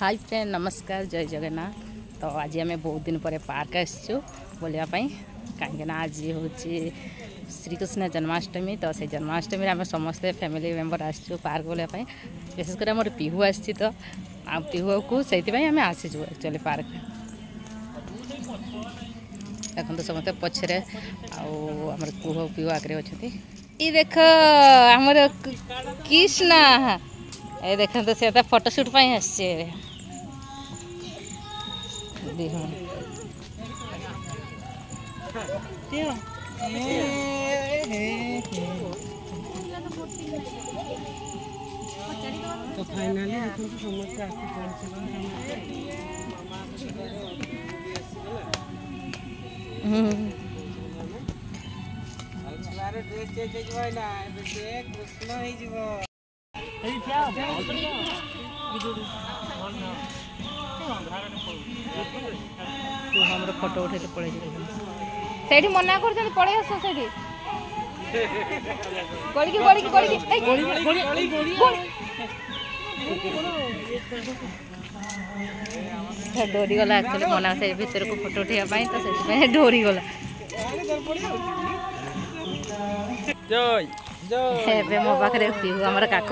Hi friend नमस्कार जय जगन्नाथ। तो आज आम बहुत दिन पर पार्क आसचु बुलायापाई कहीं आज हूँ श्रीकृष्ण जन्माष्टमी। तो से जन्माष्टमी आम समस्ते फैमिली मेंबर आसचु पार्क बुलायापाई। विशेषकर मोर पिहू आसी तो पिहू को से आम आसीचु एक्चुअली पार्क देखो तो समस्त पछरे आम पुह पिहू आगे अच्छा ये देख आमर कृष्णा ये देखते तो से फोटोशूट पर आसचे तो फाइनली समस्त हमारे फोटो उठे पड़े से मना कर पड़े आस से डोरी गला एक्चुअली मना से भीतर को फोटो उठाई तो से डोरी गला मो पाखे पिहू आम काख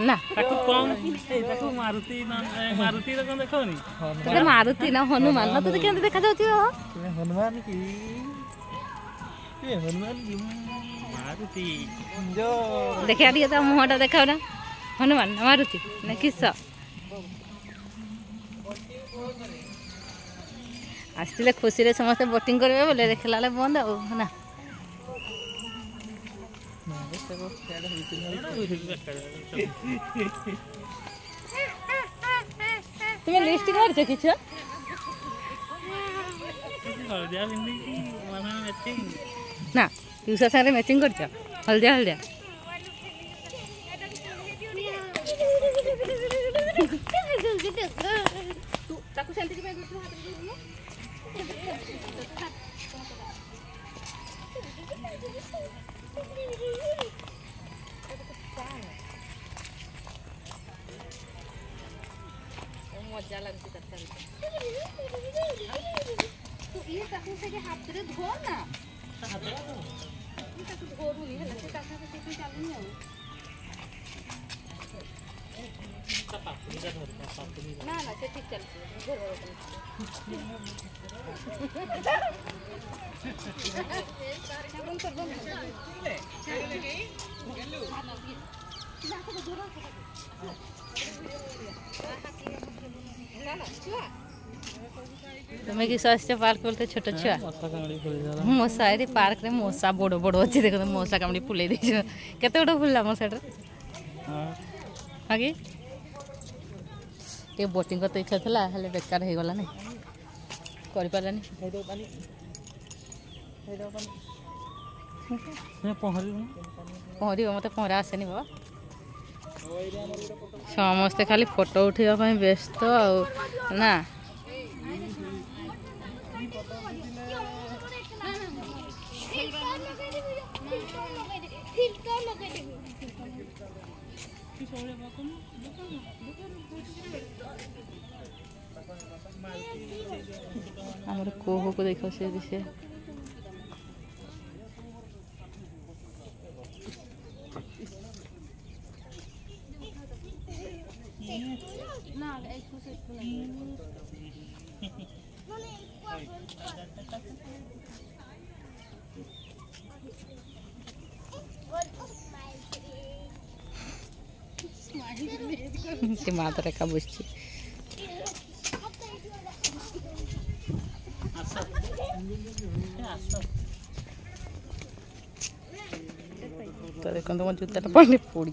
ना मारुति ना हनुमान ना तुझे केमती देखा जाउची हनुमान की हनुमान की मारुति जो देखा दिए तो मुहटा देखा ना हनुमान ना मारुति ना किस आसते खुशी समस्त बोटिंग करेंगे बोले देखला बंद ना तुम्हें लिस्ट कर किछ ना ट्यूशन सारे मैचिंग कर हलदिया हलदिया मजा लगती तो ये ताकू से हाथ रे धो ना ये ताकू धोरुनी है से ताकू से कोई चालू नहीं हो ना ना से ठीक चलती है तुम्हें किस आसचे पार्क बोलते छोट छुआ मशा ये पार्क रे मशा बड़ बड़ अच्छी देख मशा कामुड़ी फुले केते गोटे फुलला मशा हाँ कि बोटिंग करते इच्छा था हेल्ले बेकार हो गला ना कर पारानी पहर मत पहरा आसेनी बाबा समस्ते खाली फोटो उठाइबा व्यस्त ना हमारे कोहो को देखो से माता रेखा बसची तो देखो तो जूता पड़े पड़ी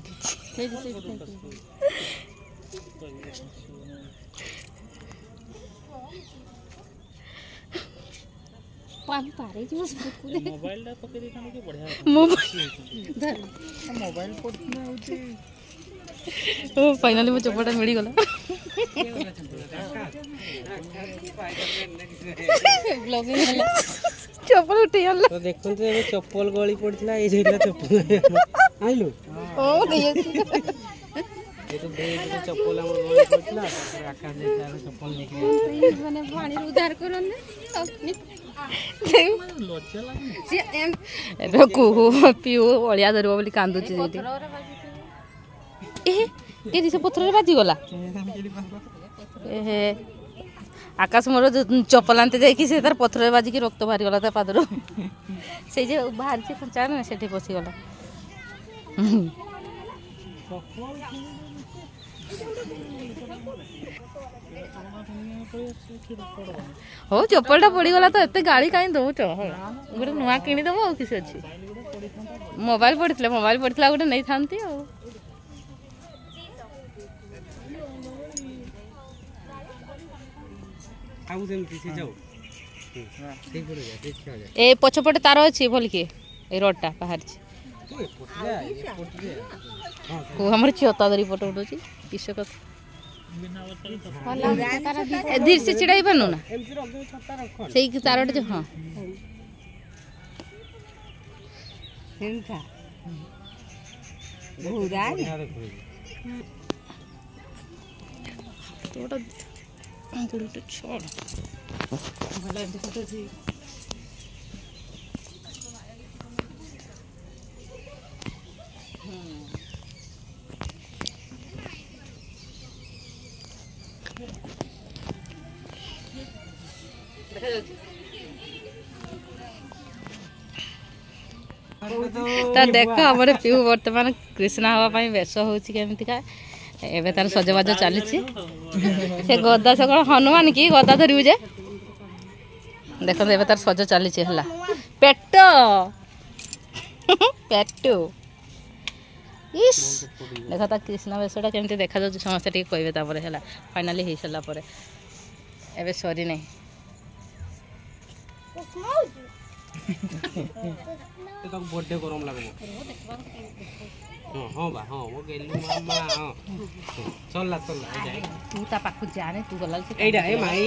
मोबाइल फाइनली मो चप्पलटा मिल गला चप्पल उठे गला तो देखो तो चप्पल गली पड़ता ये चप्पल आइलो ओ नहीं ये तो बेग में चप्पल हम रोल करथिला तापर आकाश देखला चप्पल निकली माने पानी उधार करन लज्जा लागनी से एम ଏବେ କୁହୁ ପିଉ ଅଳିଆ ଧରିବ ବୋଲି କାନ୍ଦୁଛି ସେଇଠି ଏ ସେ ପଥରରେ ବାଜିଗଲା ଏ ଆକାଶ ମୋର ଚପଲ ଆଣିତେ ଯାଇକି ସେ ତାର ପଥରରେ ବାଜିକି ରକ୍ତ ବାହାରିଗଲା ତା ପାଦରୁ ସେଇ ଯେ ବାହାରିଛି କଞ୍ଚା ନା ସେଠି ପଶିଗଲା ହଉ ଚପଲଟା ପଡ଼ିଗଲା ତ ଏତେ ଗାଳି କାହିଁ ଦଉଛ ଗୋଟେ ନୂଆ କିଣିଦେବ ଆଉ କିଛି ଅଛି ମୋବାଇଲ ପଡ଼ିଥିଲା ଗୋଟେ ନେଇଥାନ୍ତି ଆଉ ଆଉ ଯେମିତି ସେ ଯାଉ ସେଇ ପଟେ ଯା ଦେଖିଆ ଯା ଏ ପଛପଟେ ତାର ଅଛି ଭଲକି ଏ ରଡଟା ବାହାରିଛି ତୁ ଏପଟେ ଯା ଓ ଆମର ଚିଅତା ଧରି ଫଟୋ ଉଠଉଛି କିସ କଥା ଏ ଧୀର ସେ ଚିଡ଼ା ହେଇପାରୁନୁ ନା ଏମିତି ରଖ ଛତା ରଖ ସେଇ ତାରଟେ ଯେ ହଁ सेंथा बहुरा তোটা দুটো ছড় ভালো দেখতেছি तो देख आम पिऊ बर्तमान कृष्णा हाँवाई बेश होमती एवं तार सजबाज चली से गदा सकल हनुमान की गदा धरू जे देख एवं तार सज चली पेट पेट इस देख ता कृष्ण बेशटा केमती देखा समस्त टे कहे है फाइनाली हो सारापर एवं सरी नहीं तो बर्थडे गरम लागबो हां बा हां वो गेलु मामा हां चलला चलला एजा तू ता पाखु जाने तू गलाल से एडा ए माई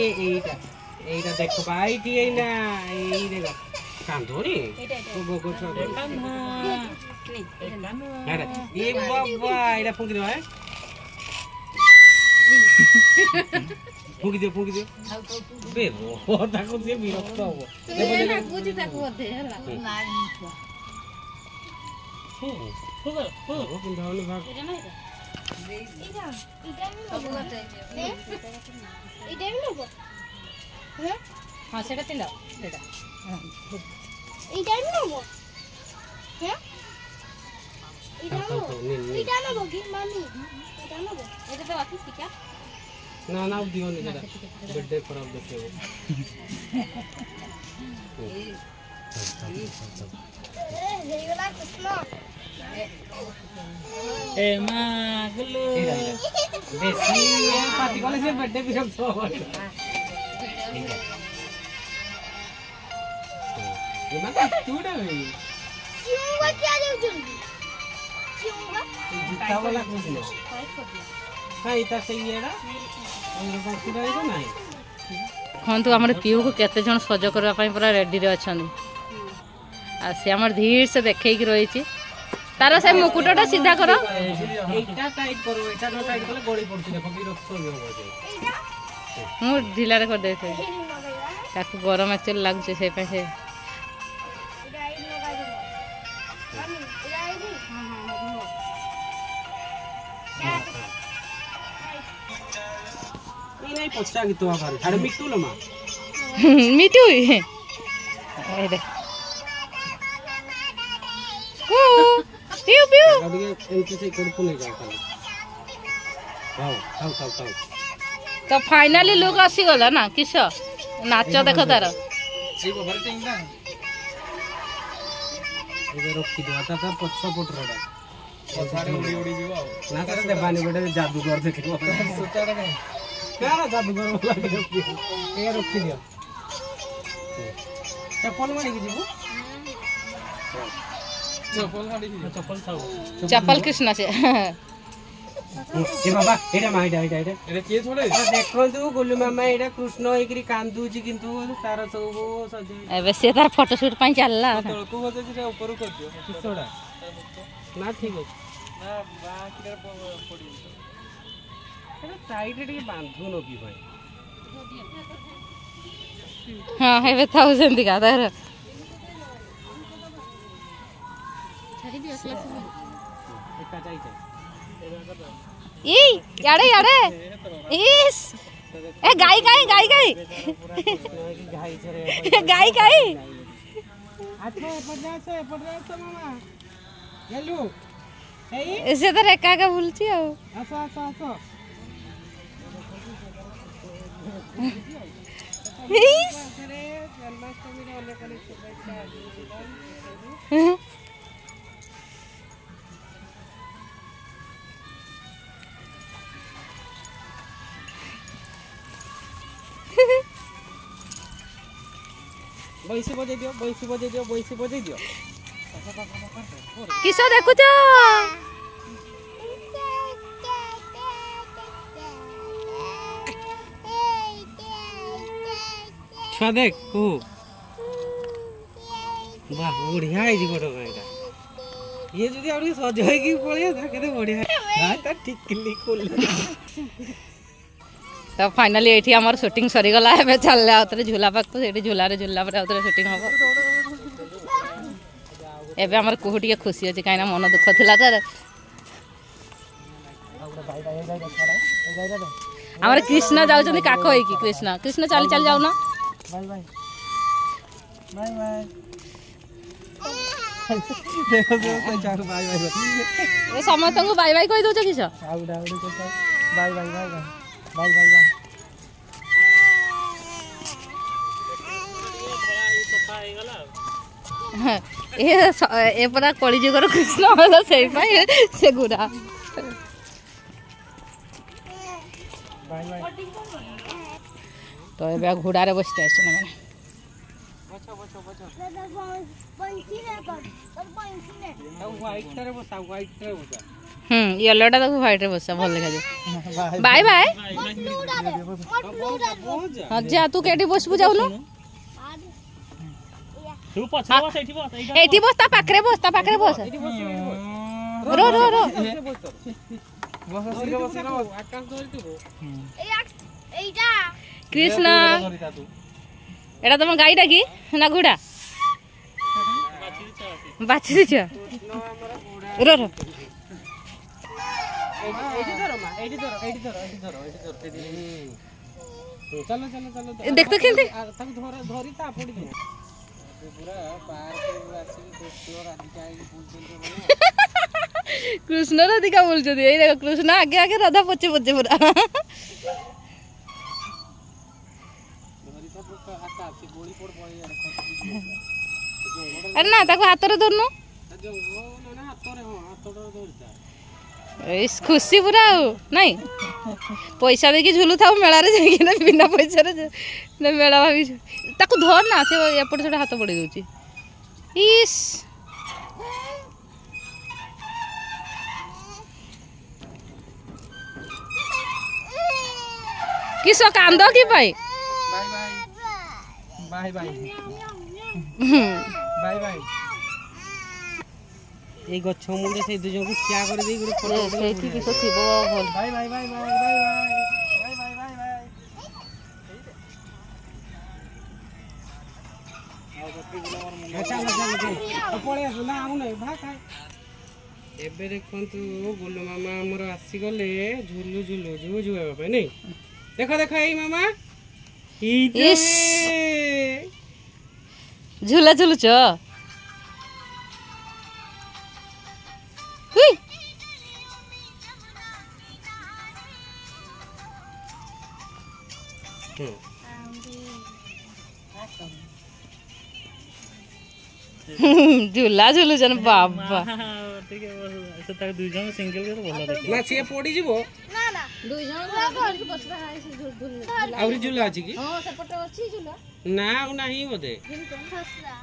एटा देखो भाई टी एना ए देखो कांदोरी ओ गोगो छ कान्हा अरे ये बाबा एटा फुंकी दे भाई फुंकी दे बे रो ताको से विरक्त हो देखो ना कुछ तक होते हला वो पिंधावनी भाग हाँ सेटा पिंदा सेटा ना ना दियो नहीं जरा बर्थडे खराब देखे वो ए मागलो बेसी पार्टी वाले से बर्थडे भी सब सो ये मत टूटा भाई चिंगा क्या दे जल्दी चिंगा जीता वाला कुछ नहीं हां इता सही है ना और बाकी रहेगा नहीं हाँ तो आम पीऊ को केते जन सज करने पूरा रेडी अच्छा सी आम धीर से देखे रही तार से मुकुटा सीधा कर एटा टाइट करो एटा न टाइट करले गड़ी पड़ती देखो कि रक्त हो जाए मु ढिला कर दे ताकू गरम एक्चुअली लगुच से नहीं पछा कि तो आकर अरे मिट्टू लो मां मिटू ए दे ओ पिऊ पिऊ गाड़ी के एंट्री से कोड नहीं जाता खाओ तो फाइनली लोग आसी गला ना किस नाच देख तार जी बाबा टिंगा इधर रखी दो आता था पछा पोट रडा सारे उड़ी जीवा ना करे देबानी बेटे जादूगर देखिबो सुतारा का क्या जादूगर वाला के ये रखी दियो चप्पल मारी के जीवो चप्पल मारी के चप्पल खाओ चप्पल कृष्णा से ए बाबा एटा माइडा एटा के छोड़े देखो तू गोलू मामा एटा कृष्ण एकरी कांदूची किंतु तार सब सजे एबे से तार फोटोशूट पाई चलला तळको होते जे ऊपर कर दियो किछोडा ना ठीक है ना बाकी रे पड़ी टाइट रे बांधु न की भाई हाँ हे थाउ सेमती का तार छाड़ी दियो क्लास में एका जाई जाई ई याडे याडे इस ए गाई गाई गाई गाई गाई छरे गाई गाई अच्छा एपट जा मामा गेलु एई ऐसे तो एका एका बुलची आ आसो आसो आसो इस अरे जन्माष्टमी रे अनेक अनेक शुभेच्छा बैसी बजे दियो बैसी बजे दियो बैसी बजे दियो किसो देखुछ छुआ देख को वाह बढ़िया है जी गोटो गायटा ये जदी आउरी सजाई की पळे था केते बढ़िया हां त टिकली कोल तो फाइनली एठी हमर शूटिंग सरी गला है चल आउतरे झूला पाक तो सेठी झूला रे झूला पर आउतरे शूटिंग हो एबे हमर कुहुटी के खुशी अछि काइना मन दुख थिला तर हमर कृष्ण जाउ जनी काको होई की कृष्ण कृष्ण चल चल जाउ ना बाय बाय बाय बाय देखो देखो चार बाय बाय ए समस्त को बाय बाय कहि दो किस आउडा आउडा को bye bye bye bye bye bye bye ए परा कली जुगर कृष्ण होला सेई पाई से गुडा बाय बाय तो ए घोड़ा रे बसते आछन माने बचो बचो बचो पंछी ने कर पंछी ने व्हाइट रे बसा व्हाइट रे बसा येलो टा तो व्हाइट रे बसा भल देखा जे बाय बाय हां जा तू केटी बसबु जाउनु तू पछा बस एठी बस एठी बस ता पाखरे बस रो रो रो बस आकाश धरि तू এইটা कृष्ण एटा तुम गाईटा कि ना घोड़ा बाछी दिछ रो रो एठी धरो मा एठी धरो एठी धरो एठी धरो एठी धरो चलो चलो चलो देख तो खेलते ताको धरि ता पड़ी दे पूरा पार्क में आसी कृष्ण राधिका की फूल चल कृष्ण राधिका बोल छथि एई देखो कृष्ण आगे आगे राधा पछे पछे पूरा अरे ना ताको हाथ रे धरनु इस खुशी पूरा नहीं पैसा देके झुलु थाउ मेला रे जाई ना बिना पैसा रे ना मेला भाभी ताको धर ना से एपट छोटा हाथ पड़ी दोची इस किसो कांदो की भाई बाय बाय बाय बाय এই গছ মুন্ডে সেই দুজনকে কিয়া করে দেই গুলো ফটো সেইটি কিসো থিব বল bye bye bye bye bye bye bye bye bye আচ্ছা আচ্ছা পড়ে আসো না আউ নাই ভাগ খাই এবে দেখন্তু গোলু মামা আমার আসি গলে ঝুলু ঝুলু ঝুলু ঝুলু হবে নাই দেখো দেখো এই মামা ইস ঝুলা ঝুলুছ झूला झुलुछन बाबा ठीक है ऐसे तक दुई जन सिंगल के तो भलो देखि ना से पड़ी जिवो না না দুই জন ধরকি বসবা হাই সে ঝুল आउरी झूला अछि की हां সেপটে ଅଛି ঝুলা ना आउ नाही बोदे খসরা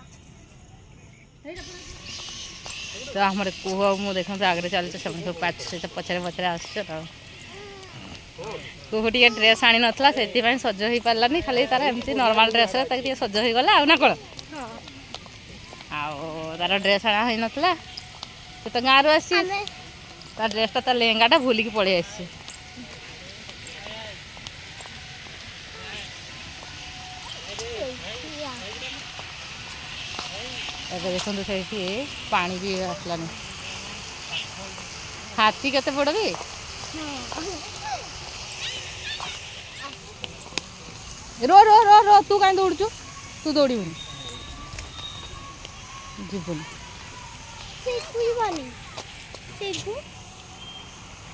तो हमारे कुह मु देखो तो आगे चलते सब पाछे पछरे पछरे आसछ कुह टी ड्रेस आनी नथला सेति पय सज होई पारलानी खाली तार एमती नॉर्मल ड्रेस रे ताकि सज होई गला आ ना कोन आ तार ड्रेस आना होई नथला तो गाँव रू आसी तार ड्रेस ता लेहेंगा भूलिकी पड़े आसी ଏବେ ଦେଖନ୍ତୁ ସେଇଠି ପାଣି ବି ଆସିଲାନି। ହାତୀ କେତେ ବଡ଼ କି? रो रो रो रो तू कहीं दौड़ू तू दौड़बुनि जीवनी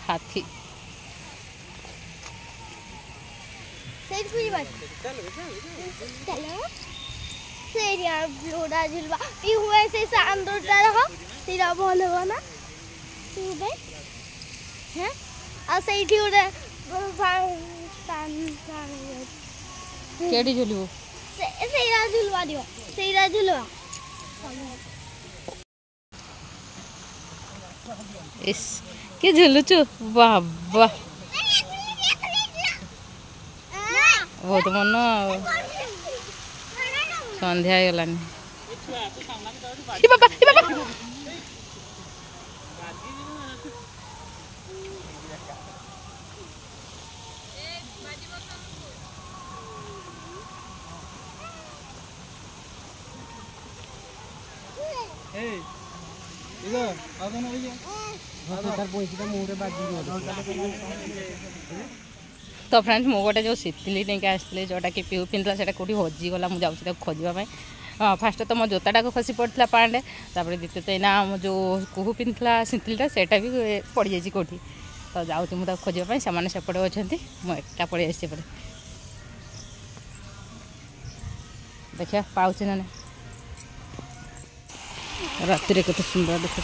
हाथी केडी झुलू इस के झुलुचु बाबा बहुत मन संध्या गलानी तो फ्रेंड्स मो गोटे जो शीतली नहीं आसते जोटा कि पीहू पिंधला से कौटी हजिगला मुझे खोजापी फास्ट तो मो जोताटा को खसी पड़ा पांडे द्वितीय एना जो कुहू पिंधला शीतलीटा से भी पड़ जाए कौटी तो जाऊँ मुझे खोजापी से सेपटे अच्छा मुझे पड़े आसी देखिए पाऊँ ना राति केते सुंदर देखो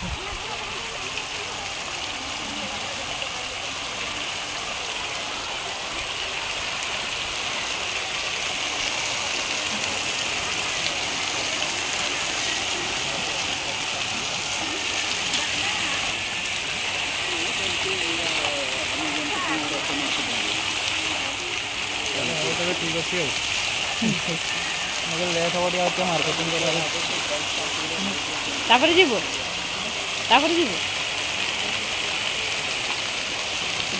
ठीक अच्छे लेट हम टे मार्केटिंग जीव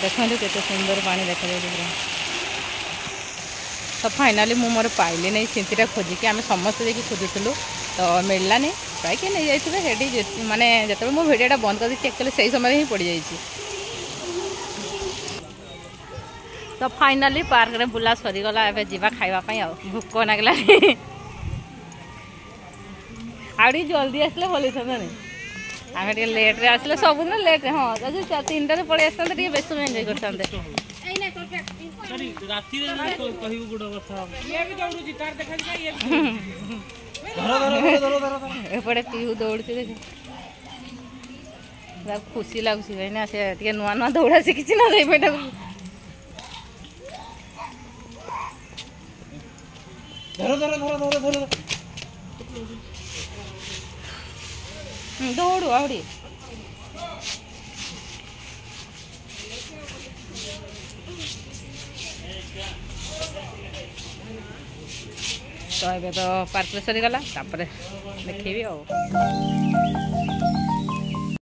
देखते केते सुंदर पानी देखा पूरा तो फाइनाली मु मोर पाइली नहीं सिंतीटा खोजिकी आम समस्ते देखिए खोजुलु तो मिललानी प्राय किए नहीं जाइए माने जो मो भिडियोटा बंद कर चेक कले से समय ही पड़ जाइए। तो फाइनाली पार्क रे बुला सरीगला ए जीवा खावाई भोक लगला आड़ी जल्दी आसले भल नहीं आम लेट रे आसले सब दिन लेट हाँ जो 3टारे पड़े आसते बेस एंजय करते एपटे पीहू दौड़ी देख खुशी लगुच कहीं से नुआ नुआ दौड़ा शिखी ना पेट दौड़ू आवड़ी तो ये तो पार्क सरीगला देखी।